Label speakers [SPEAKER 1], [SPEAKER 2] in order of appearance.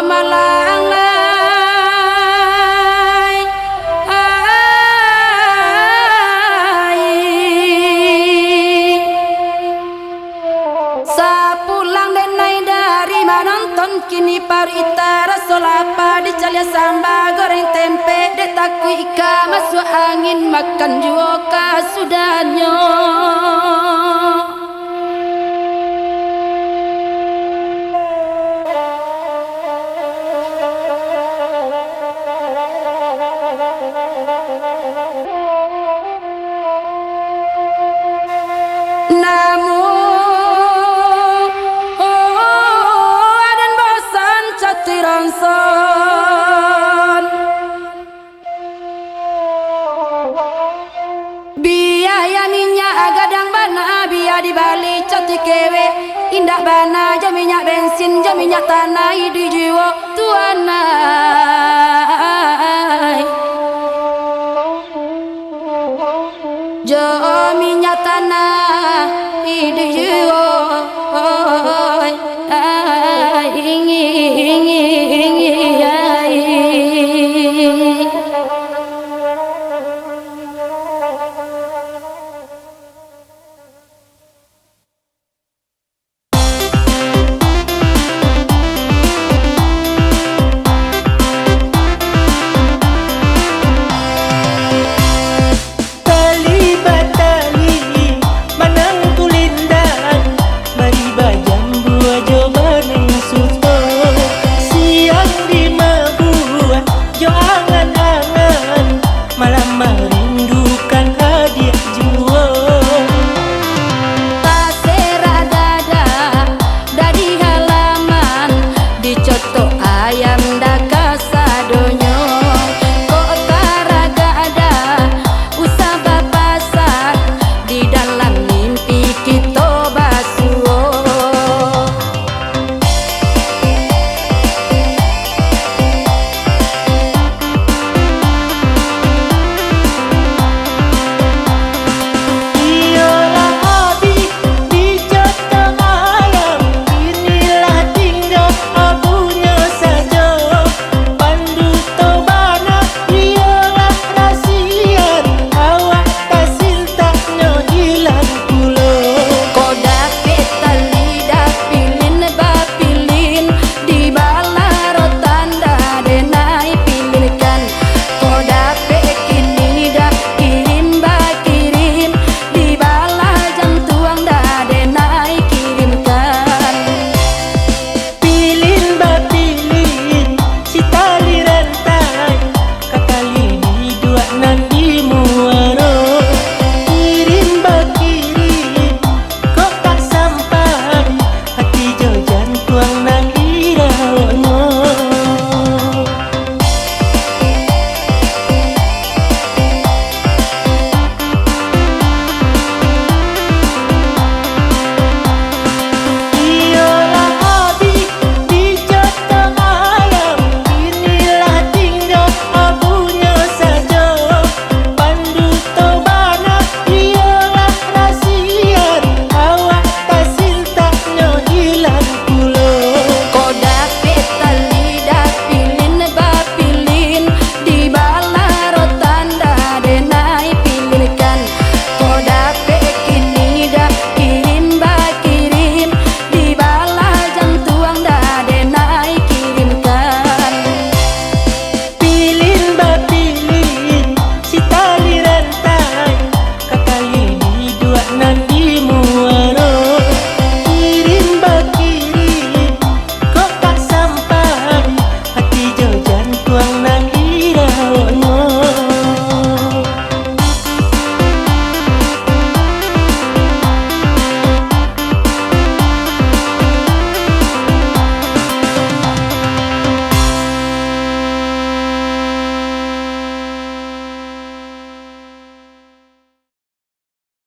[SPEAKER 1] malang lai ai sapulang denai dari menonton kini parita rasul apa di calia samba goreng tempe detaku ika masuk angin makan juga sudahnya adan bosan catirongson biaya minyak agadang bana biaya di Bali cati kewe indah bana jam minyak bensin jam minyak tanah di jiwa tuanai jo minyak tanah di jiwa